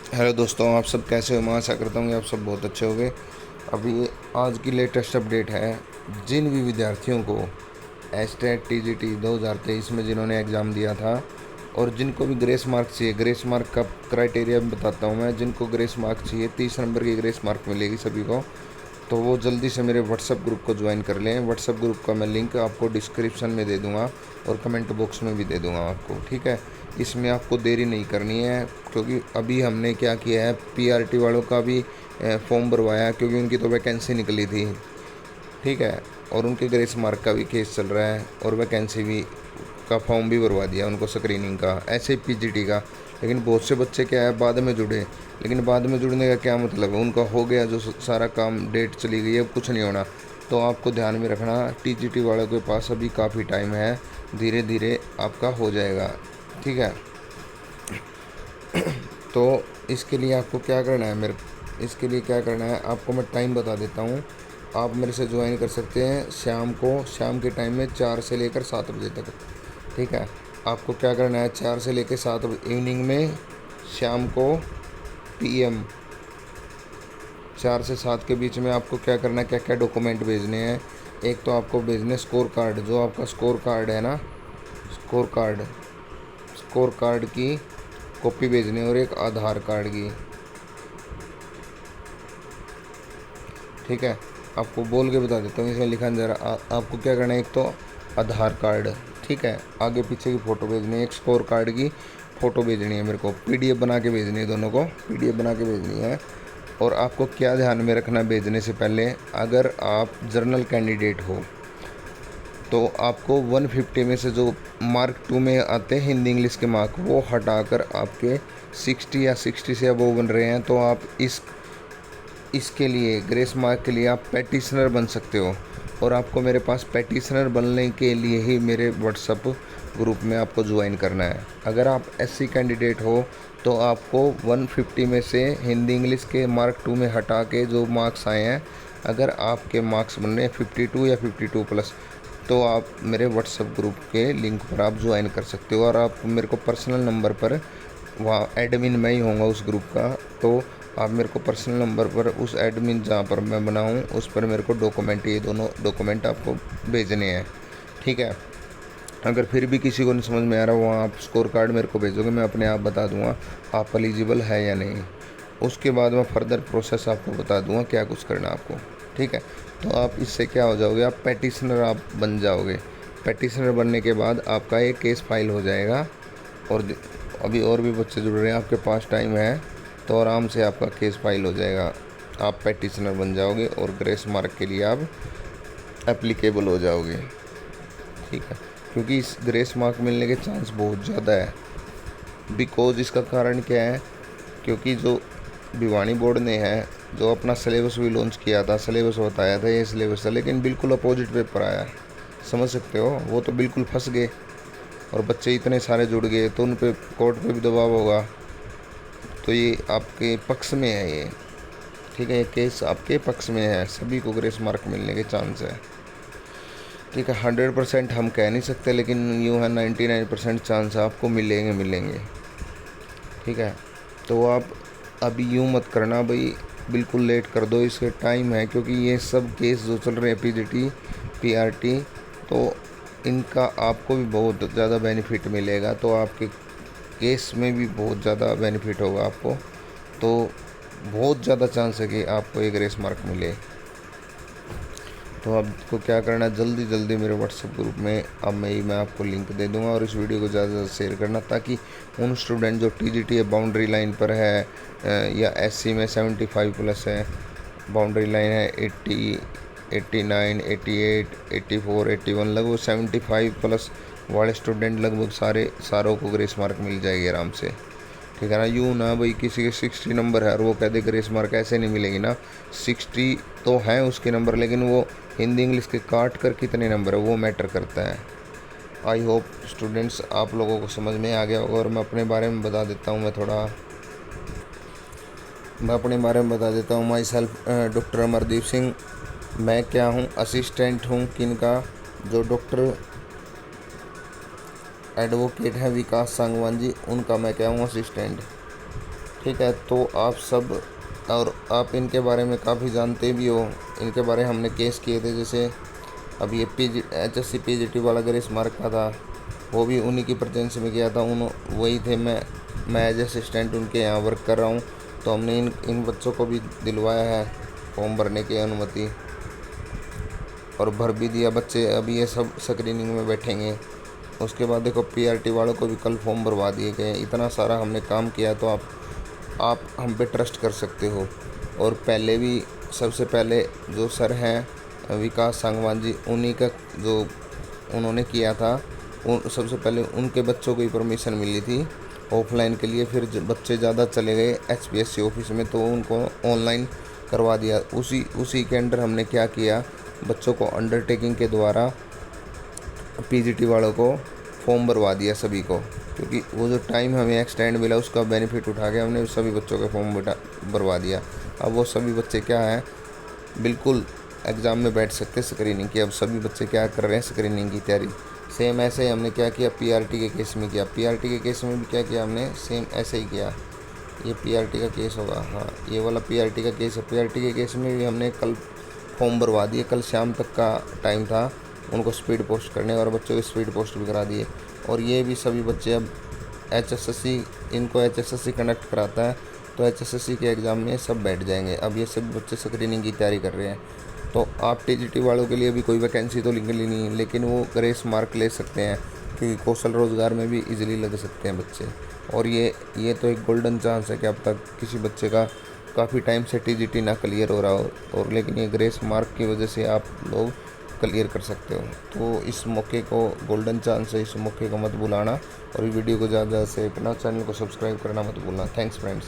Hello दोस्तों, आप सब कैसे हो? मैं आशा करता हूँ कि आप सब बहुत अच्छे होंगे। अभी आज की लेटेस्ट अपडेट है। जिन भी विद्यार्थियों को एस्टेट टीजीटी 2023 में जिन्होंने एग्ज़ाम दिया था और जिनको भी ग्रेस मार्क चाहिए, ग्रेस मार्क का क्राइटेरिया बताता हूँ मैं। जिनको ग्रेस मार्क चाहिए, 30 नंबर की ग्रेस मार्क मिलेगी सभी को। तो वो जल्दी से मेरे व्हाट्सएप ग्रुप को ज्वाइन कर लें। व्हाट्सएप ग्रुप का मैं लिंक आपको डिस्क्रिप्शन में दे दूँगा और कमेंट बॉक्स में भी दे दूँगा आपको, ठीक है। इसमें आपको देरी नहीं करनी है, क्योंकि अभी हमने क्या किया है, पीआरटी वालों का भी फॉर्म भरवाया, क्योंकि उनकी तो वैकेंसी निकली थी, ठीक है। और उनके ग्रेस मार्क का भी केस चल रहा है और वैकेंसी भी का फॉर्म भी भरवा दिया उनको, स्क्रीनिंग का, ऐसे पीजीटी का। लेकिन बहुत से बच्चे क्या है, बाद में जुड़े। लेकिन बाद में जुड़ने का क्या मतलब है, उनका हो गया जो सारा काम, डेट चली गई है, अब कुछ नहीं होना। तो आपको ध्यान में रखना, टीजीटी वालों के पास अभी काफ़ी टाइम है, धीरे धीरे आपका हो जाएगा, ठीक है। तो इसके लिए आपको क्या करना है, इसके लिए क्या करना है आपको मैं टाइम बता देता हूँ। आप मेरे से ज्वाइन कर सकते हैं शाम के टाइम में 4 से लेकर 7 बजे तक, ठीक है। आपको क्या करना है, 4 से लेकर 7 इवनिंग में, शाम को पीएम 4 से 7 के बीच में आपको क्या करना है, क्या क्या डॉक्यूमेंट भेजने हैं। एक तो आपको भेजने स्कोर कार्ड, जो आपका स्कोर कार्ड है ना, स्कोर कार्ड की कॉपी भेजनी है, और एक आधार कार्ड की, ठीक है। आपको बोल के बता देता हूँ, इसमें लिखा है ज़रा। आपको क्या करना है, एक तो आधार कार्ड, ठीक है, आगे पीछे की फ़ोटो भेजनी है, एक स्कोर कार्ड की फ़ोटो भेजनी है मेरे को, पीडीएफ बना के भेजनी है, दोनों को पीडीएफ बना के भेजनी है। और आपको क्या ध्यान में रखना भेजने से पहले, अगर आप जर्नल कैंडिडेट हो तो आपको 150 में से जो मार्क 2 में आते हैं हिंदी इंग्लिश के मार्क, वो हटाकर आपके 60 या 60 से अबव बन रहे हैं, तो आप इसके लिए, ग्रेस मार्क के लिए आप पैटिशनर बन सकते हो। और आपको मेरे पास पैटिशनर बनने के लिए ही मेरे व्हाट्सअप ग्रुप में आपको ज्वाइन करना है। अगर आप एससी कैंडिडेट हो तो आपको 150 में से हिंदी इंग्लिश के मार्क 2 में हटा के जो मार्क्स आए हैं, अगर आपके मार्क्स बन रहे हैं 52 या 52 प्लस, तो आप मेरे व्हाट्सएप ग्रुप के लिंक पर आप ज्वाइन कर सकते हो। और आप मेरे को पर्सनल नंबर पर, वहाँ एडमिन मैं ही होऊंगा उस ग्रुप का, तो आप मेरे को पर्सनल नंबर पर, उस एडमिन जहाँ पर मैं बनाऊँ उस पर मेरे को डॉक्यूमेंट, ये दोनों डॉक्यूमेंट आपको भेजने हैं, ठीक है। अगर फिर भी किसी को नहीं समझ में आ रहा, वहाँ आप स्कोर कार्ड मेरे को भेजोगे, मैं अपने आप बता दूँगा आप एलिजिबल है या नहीं। उसके बाद मैं फर्दर प्रोसेस आपको बता दूँगा क्या कुछ करना आपको, ठीक है। तो आप इससे क्या हो जाओगे, आप पैटिशनर आप बन जाओगे। पैटिशनर बनने के बाद आपका एक केस फाइल हो जाएगा। और अभी और भी बच्चे जुड़ रहे हैं, आपके पास टाइम है, तो आराम से आपका केस फाइल हो जाएगा, आप पैटिशनर बन जाओगे और ग्रेस मार्क के लिए आप एप्लीकेबल हो जाओगे, ठीक है। क्योंकि इस ग्रेस मार्क मिलने के चांस बहुत ज़्यादा है। बिकॉज इसका कारण क्या है, क्योंकि जो भिवानी बोर्ड ने है, जो अपना सिलेबस भी लॉन्च किया था, सिलेबस बताया था ये सिलेबस था, लेकिन बिल्कुल अपोजिट पेपर आया, समझ सकते हो। वो तो बिल्कुल फंस गए और बच्चे इतने सारे जुड़ गए, तो उन पे कोर्ट पे भी दबाव होगा। तो ये आपके पक्ष में है ये, ठीक है, ये केस आपके पक्ष में है, सभी को ग्रेस मार्क मिलने के चांस है, ठीक है। 100% हम कह नहीं सकते, लेकिन यूँ है 99% चांस आपको मिलेंगे, ठीक है। तो आप अभी यूँ मत करना भाई, बिल्कुल लेट कर दो, इसके टाइम है। क्योंकि ये सब केस जो चल रहे हैं, पीजीटी, पीआरटी, तो इनका आपको भी बहुत ज़्यादा बेनिफिट मिलेगा, तो आपके केस में भी बहुत ज़्यादा बेनिफिट होगा आपको। तो बहुत ज़्यादा चांस है कि आपको एक ग्रेस मार्क मिले। तो आपको क्या करना है, जल्दी जल्दी मेरे व्हाट्सएप ग्रुप में, अब मैं आपको लिंक दे दूंगा, और इस वीडियो को ज़्यादा से ज़्यादा शेयर करना, ताकि उन स्टूडेंट जो टीजीटी बाउंड्री लाइन पर है, या एससी में 75 प्लस है, बाउंड्री लाइन है 80, 89, 88, 84, 81, लगभग 75 प्लस वाले स्टूडेंट, लगभग सारों को ग्रेस मार्क मिल जाएगी आराम से, ठीक है ना। यूँ ना भाई किसी के 60 नंबर है और वो कह दे ग्रेस मार्क, ऐसे नहीं मिलेगी ना। 60 तो हैं उसके नंबर, लेकिन वो हिंदी इंग्लिश के काट कर कितने नंबर है वो मैटर करता है। आई होप स्टूडेंट्स आप लोगों को समझ में आ गया होगा। और मैं अपने बारे में बता देता हूँ, my self doctor Amardeep Singh. मैं क्या हूँ, असिस्टेंट हूँ किनका, जो डॉक्टर एडवोकेट हैं विकास सांगवान जी, उनका मैं क्या हूँ, असिस्टेंट, ठीक है। तो आप सब, और आप इनके बारे में काफ़ी जानते भी हो, इनके बारे में हमने केस किए थे। जैसे अब ये HSC PGT वाला ग्रेस मार्क का था, वो भी उन्हीं की प्रेजेंस में किया था। वही थे, मैं एज असिस्टेंट उनके यहाँ वर्क कर रहा हूँ। तो हमने इन बच्चों को भी दिलवाया है फॉर्म भरने की अनुमति, और भर भी दिया। बच्चे अभी ये सब स्क्रीनिंग में बैठेंगे। उसके बाद देखो PRT वालों को भी कल फॉर्म भरवा दिए गए। इतना सारा हमने काम किया, तो आप हम पे ट्रस्ट कर सकते हो। और पहले भी, सबसे पहले जो सर हैं विकास सांगवान जी, उन्हीं का जो उन्होंने किया था, सबसे पहले उनके बच्चों को ही परमिशन मिली थी ऑफलाइन के लिए। फिर बच्चे ज़्यादा चले गए HPSC ऑफिस में, तो उनको ऑनलाइन करवा दिया। उसी के अंडर हमने क्या किया, बच्चों को अंडरटेकिंग के द्वारा PGT वालों को फॉर्म भरवा दिया सभी को। क्योंकि वो जो टाइम हमें एक्सटेंड मिला, उसका बेनिफिट उठा के हमने सभी बच्चों के फॉर्म भरवा दिया। अब वो सभी बच्चे क्या हैं, बिल्कुल एग्ज़ाम में बैठ सकते स्क्रीनिंग की। अब सभी बच्चे क्या कर रहे हैं, स्क्रीनिंग की तैयारी। सेम ऐसे ही हमने क्या किया, PRT के केस में किया। PRT के केस में भी क्या किया हमने, सेम ऐसे ही किया। ये PRT का केस होगा, हाँ ये वाला PRT का केस है। PRT के केस में भी हमने कल फॉर्म भरवा दिए। कल शाम तक का टाइम था उनको स्पीड पोस्ट करने, और बच्चों की स्पीड पोस्ट भी करा दिए। और ये भी सभी बच्चे अब HSSC, इनको HSSC कंडक्ट कराता है, तो HSSC के एग्ज़ाम में सब बैठ जाएंगे। अब ये सभी बच्चे स्क्रीनिंग की तैयारी कर रहे हैं। तो आप TGT वालों के लिए भी कोई वैकेंसी तो निकली नहीं, लेकिन वो ग्रेस मार्क ले सकते हैं, क्योंकि कौशल रोज़गार में भी इजीली लग सकते हैं बच्चे। और ये तो एक गोल्डन चांस है कि अब तक किसी बच्चे का काफ़ी टाइम से TGT ना क्लियर हो रहा हो, और लेकिन ये ग्रेस मार्क की वजह से आप लोग क्लियर कर सकते हो। तो इस मौके को, गोल्डन चांस है, इस मौके को मत भुलाना। और वीडियो को ज़्यादा से अपना चैनल को सब्सक्राइब करना मत भूलना। Thanks friends.